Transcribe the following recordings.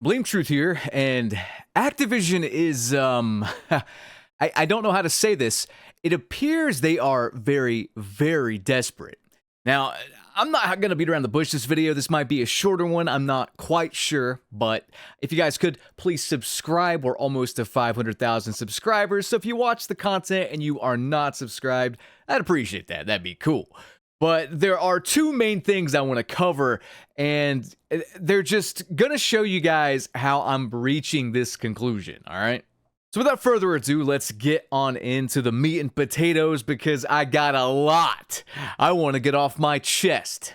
Blame Truth here, and Activision is, I don't know how to say this. It appears they are very, very desperate. Now, I'm not going to beat around the bush this video. This might be a shorter one. I'm not quite sure, but if you guys could, please subscribe. We're almost to 500,000 subscribers, so if you watch the content and you are not subscribed, I'd appreciate that. That'd be cool. But there are two main things I want to cover, and they're just going to show you guys how I'm reaching this conclusion, all right? So without further ado, let's get on into the meat and potatoes because I got a lot I want to get off my chest.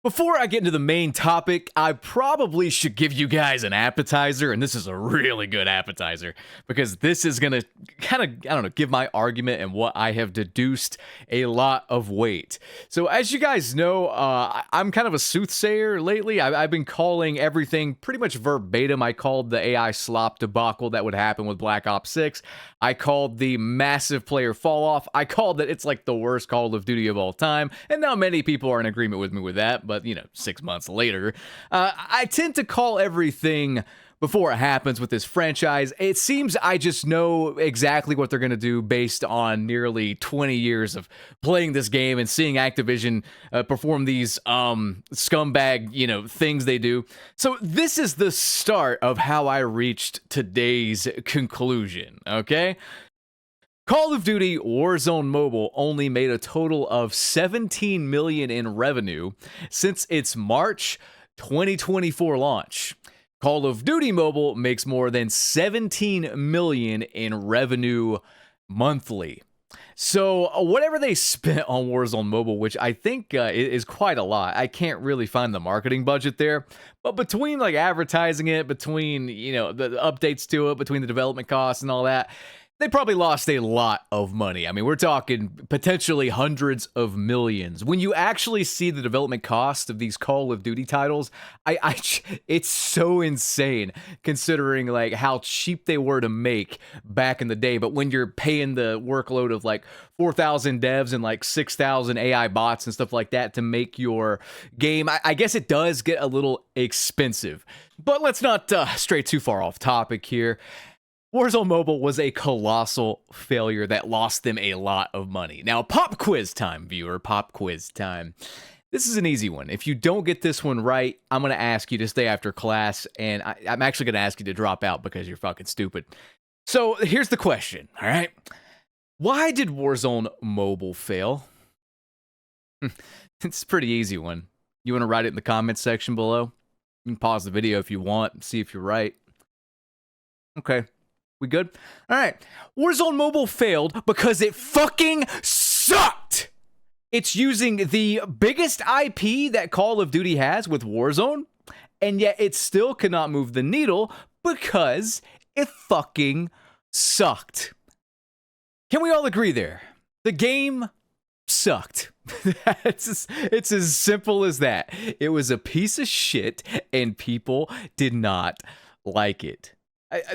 Before I get into the main topic, I probably should give you guys an appetizer, and this is a really good appetizer, because this is gonna kind of, I don't know, give my argument and what I have deduced a lot of weight. So as you guys know, I'm kind of a soothsayer lately. I've been calling everything pretty much verbatim. I called the AI slop debacle that would happen with Black Ops 6. I called the massive player fall off. I called that it's like the worst Call of Duty of all time, and now many people are in agreement with me with that, but you know, 6 months later, I tend to call everything before it happens with this franchise. It seems I just know exactly what they're going to do based on nearly 20 years of playing this game and seeing Activision perform these scumbag, you know, things they do. So this is the start of how I reached today's conclusion, okay? Call of Duty Warzone Mobile only made a total of $17 million in revenue since its March 2024 launch. Call of Duty Mobile makes more than $17 million in revenue monthly. So whatever they spent on Warzone Mobile, which I think is quite a lot, I can't really find the marketing budget there, but between like advertising it, between, you know, the updates to it, between the development costs and all that, they probably lost a lot of money. I mean, we're talking potentially hundreds of millions. When you actually see the development cost of these Call of Duty titles, it's so insane considering like how cheap they were to make back in the day. But when you're paying the workload of like 4,000 devs and like 6,000 AI bots and stuff like that to make your game, I guess it does get a little expensive. But let's not stray too far off topic here. Warzone Mobile was a colossal failure that lost them a lot of money. Now, pop quiz time, viewer, pop quiz time. This is an easy one. If you don't get this one right, I'm going to ask you to stay after class, and I'm actually going to ask you to drop out because you're fucking stupid. So here's the question, all right? Why did Warzone Mobile fail? It's a pretty easy one. You want to write it in the comments section below? You can pause the video if you want and see if you're right. Okay. We good? All right. Warzone Mobile failed because it fucking sucked. It's using the biggest IP that Call of Duty has with Warzone, and yet it still cannot move the needle because it fucking sucked. Can we all agree there? The game sucked. It's as simple as that. It was a piece of shit, and people did not like it.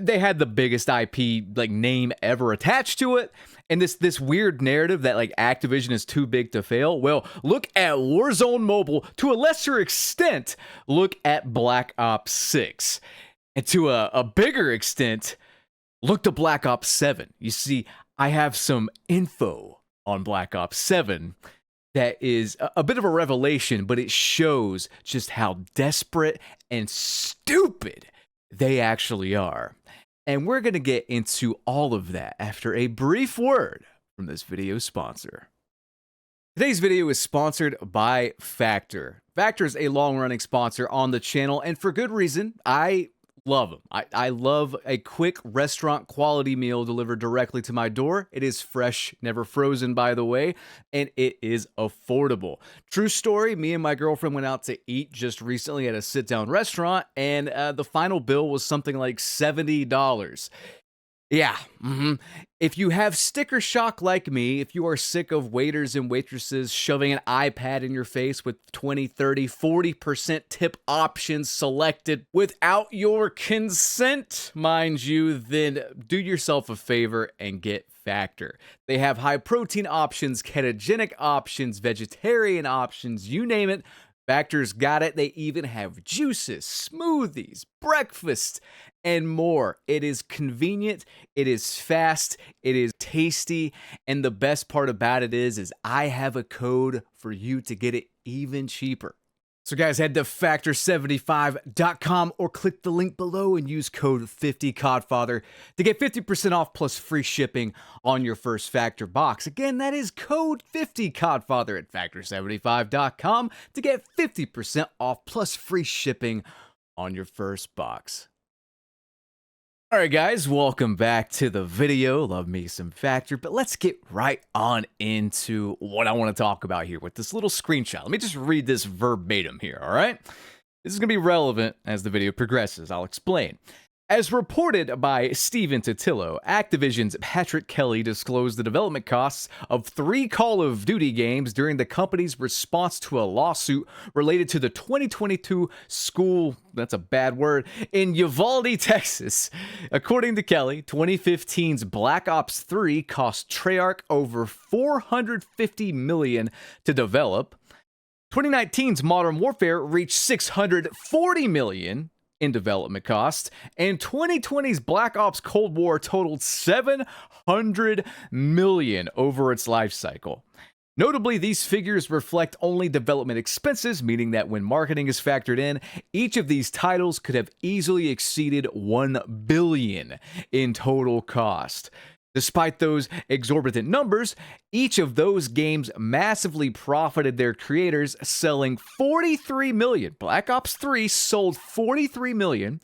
They had the biggest IP like name ever attached to it, and this weird narrative that like Activision is too big to fail. Well, look at Warzone Mobile. To a lesser extent, look at Black Ops 6, and to a bigger extent, look to Black Ops 7. You see, I have some info on Black Ops 7 that is a bit of a revelation, but it shows just how desperate and stupid they actually are. And we're going to get into all of that after a brief word from this video sponsor. Today's video is sponsored by Factor. Factor is a long-running sponsor on the channel, and for good reason. I love them. I love a quick restaurant quality meal delivered directly to my door. It is fresh, never frozen, by the way, and it is affordable. True story, me and my girlfriend went out to eat just recently at a sit-down restaurant, and the final bill was something like $70. Yeah, If you have sticker shock like me, if you are sick of waiters and waitresses shoving an iPad in your face with 20, 30, 40% tip options selected without your consent, mind you, then do yourself a favor and get Factor. They have high protein options, ketogenic options, vegetarian options, you name it. Factor's got it. They even have juices, smoothies, breakfast, and more. It is convenient, it is fast, it is tasty, and the best part about it is I have a code for you to get it even cheaper. So guys, head to factor75.com or click the link below and use code 50codfather to get 50% off plus free shipping on your first Factor box. Again, that is code 50codfather at factor75.com to get 50% off plus free shipping on your first box. All right, guys, welcome back to the video. Love me some Factor, but let's get right on into what I want to talk about here with this little screenshot. Let me just read this verbatim here, all right? This is going to be relevant as the video progresses. I'll explain. As reported by Steven Totillo, Activision's Patrick Kelly disclosed the development costs of 3 Call of Duty games during the company's response to a lawsuit related to the 2022 school, that's a bad word, in Uvalde, Texas. According to Kelly, 2015's Black Ops 3 cost Treyarch over $450 million to develop. 2019's Modern Warfare reached $640 million in development costs, and 2020's Black Ops Cold War totaled $700 million over its life cycle. Notably, these figures reflect only development expenses, meaning that when marketing is factored in, each of these titles could have easily exceeded $1 billion in total cost. Despite those exorbitant numbers, each of those games massively profited their creators, selling 43 million. Black Ops 3 sold 43 million,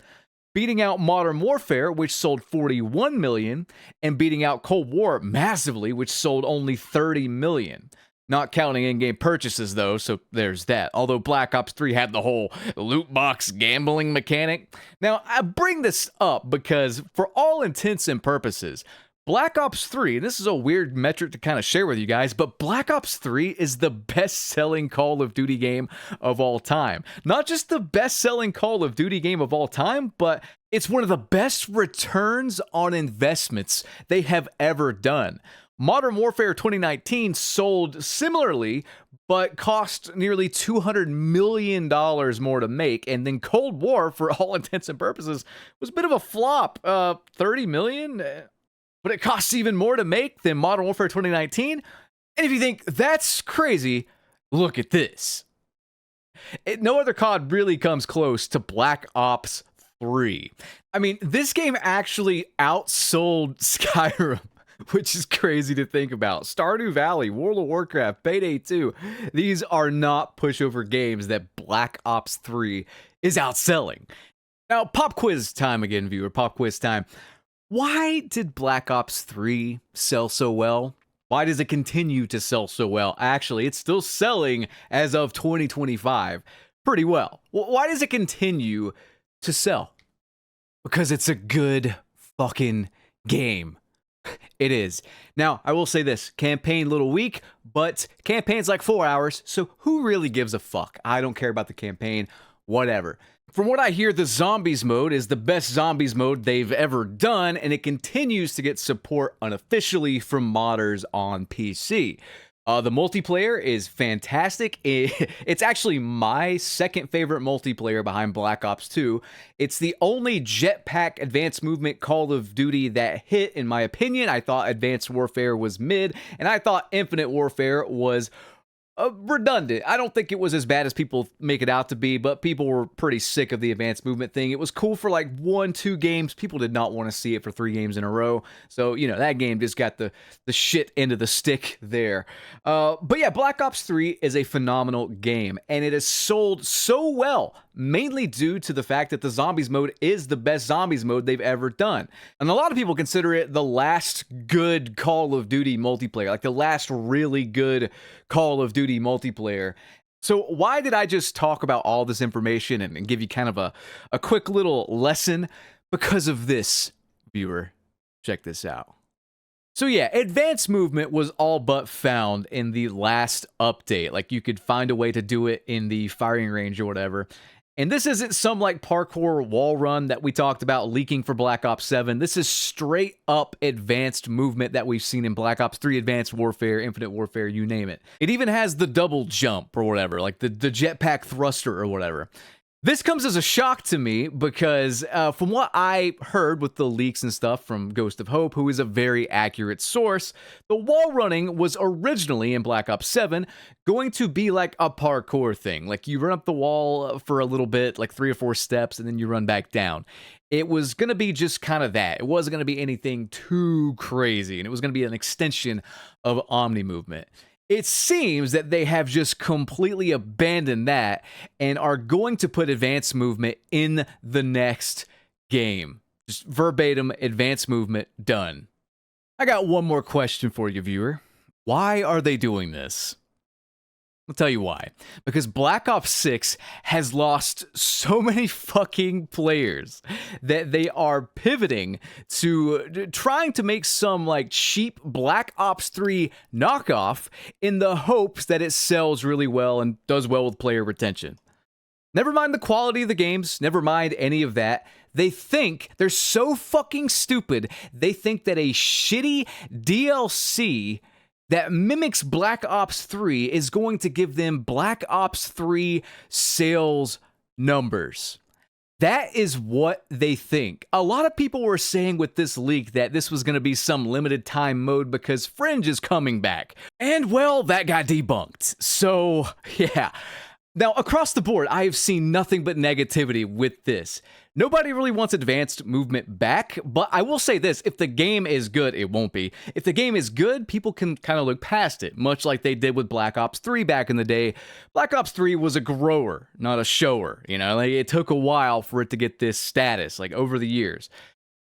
beating out Modern Warfare, which sold 41 million, and beating out Cold War massively, which sold only 30 million. Not counting in-game purchases, though, so there's that. Although Black Ops 3 had the whole loot box gambling mechanic. Now, I bring this up because, for all intents and purposes, Black Ops 3, and this is a weird metric to kind of share with you guys, but Black Ops 3 is the best-selling Call of Duty game of all time. Not just the best-selling Call of Duty game of all time, but it's one of the best returns on investments they have ever done. Modern Warfare 2019 sold similarly, but cost nearly $200 million more to make, and then Cold War, for all intents and purposes, was a bit of a flop. 30 million? But it costs even more to make than Modern Warfare 2019. And if you think that's crazy, look at this. No other COD really comes close to Black Ops 3. I mean, this game actually outsold Skyrim, which is crazy to think about. Stardew Valley, World of Warcraft, Payday 2. These are not pushover games that Black Ops 3 is outselling. Now, pop quiz time again, viewer. Pop quiz time. Why did Black Ops 3 sell so well? Why does it continue to sell so well? Actually, it's still selling as of 2025 pretty well. Why does it continue to sell? Because it's a good fucking game. It is. Now, I will say this, campaign a little weak, but campaign's like 4 hours, so who really gives a fuck? I don't care about the campaign, whatever. From what I hear, the Zombies mode is the best Zombies mode they've ever done, and it continues to get support unofficially from modders on PC. The multiplayer is fantastic. It's actually my second favorite multiplayer behind Black Ops 2. It's the only jetpack advanced movement Call of Duty that hit, in my opinion. I thought Advanced Warfare was mid, and I thought Infinite Warfare was redundant. I don't think it was as bad as people make it out to be, but people were pretty sick of the advanced movement thing. It was cool for like 1-2 games. People did not want to see it for 3 games in a row. So, you know, that game just got the shit end of the stick there. But yeah, Black Ops 3 is a phenomenal game, and it has sold so well, mainly due to the fact that the Zombies mode is the best Zombies mode they've ever done. And a lot of people consider it the last good Call of Duty multiplayer, like the last really good Call of Duty multiplayer. So why did I just talk about all this information and give you kind of a quick little lesson? Because of this, viewer. Check this out. So yeah, advanced movement was all but found in the last update. Like, you could find a way to do it in the firing range or whatever. And this isn't some like parkour wall run that we talked about leaking for Black Ops 7. This is straight up advanced movement that we've seen in Black Ops 3, Advanced Warfare, Infinite Warfare, you name it. It even has the double jump or whatever, like the jetpack thruster or whatever. This comes as a shock to me because from what I heard with the leaks and stuff from Ghost of Hope, who is a very accurate source, the wall running was originally in Black Ops 7 going to be like a parkour thing. Like you run up the wall for a little bit, like 3 or 4 steps, and then you run back down. It was going to be just kind of that. It wasn't going to be anything too crazy, and it was going to be an extension of Omni movement. It seems that they have just completely abandoned that and are going to put advanced movement in the next game. Just verbatim, advanced movement, done. I got one more question for you, viewer. Why are they doing this? I'll tell you why. Because Black Ops 6 has lost so many fucking players that they are pivoting to trying to make some like cheap Black Ops 3 knockoff in the hopes that it sells really well and does well with player retention. Never mind the quality of the games, never mind any of that. They think, they're so fucking stupid, they think that a shitty DLC that mimics Black Ops 3 is going to give them Black Ops 3 sales numbers. That is what they think. A lot of people were saying with this leak that this was going to be some limited time mode because Fringe is coming back. And well, that got debunked. So, yeah. Now, across the board, I have seen nothing but negativity with this. Nobody really wants advanced movement back, but I will say this, if the game is good, it won't be. If the game is good, people can kind of look past it, much like they did with Black Ops 3 back in the day. Black Ops 3 was a grower, not a shower, you know? Like, it took a while for it to get this status, like, over the years.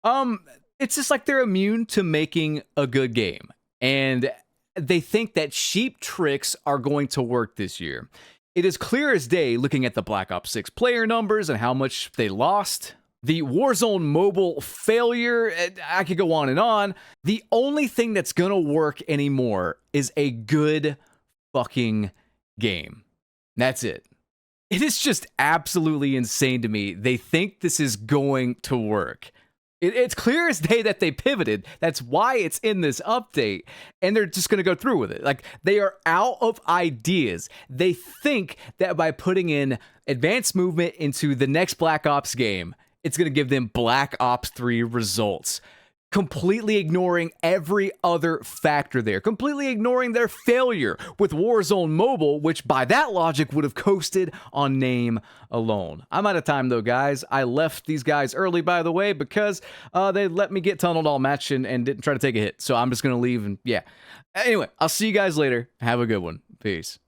It's just like they're immune to making a good game, and they think that cheap tricks are going to work this year. It is clear as day looking at the Black Ops 6 player numbers and how much they lost. The Warzone mobile failure, I could go on and on. The only thing that's gonna work anymore is a good fucking game. That's it. It is just absolutely insane to me. They think this is going to work. It's clear as day that they pivoted. That's why it's in this update. And they're just going to go through with it. Like, they are out of ideas. They think that by putting in advanced movement into the next Black Ops game, it's going to give them Black Ops 3 results. Completely ignoring every other factor there. Completely ignoring their failure with Warzone Mobile, which by that logic would have coasted on name alone. I'm out of time though, guys. I left these guys early, by the way, because they let me get tunneled all match and didn't try to take a hit. So I'm just going to leave and yeah. Anyway, I'll see you guys later. Have a good one. Peace.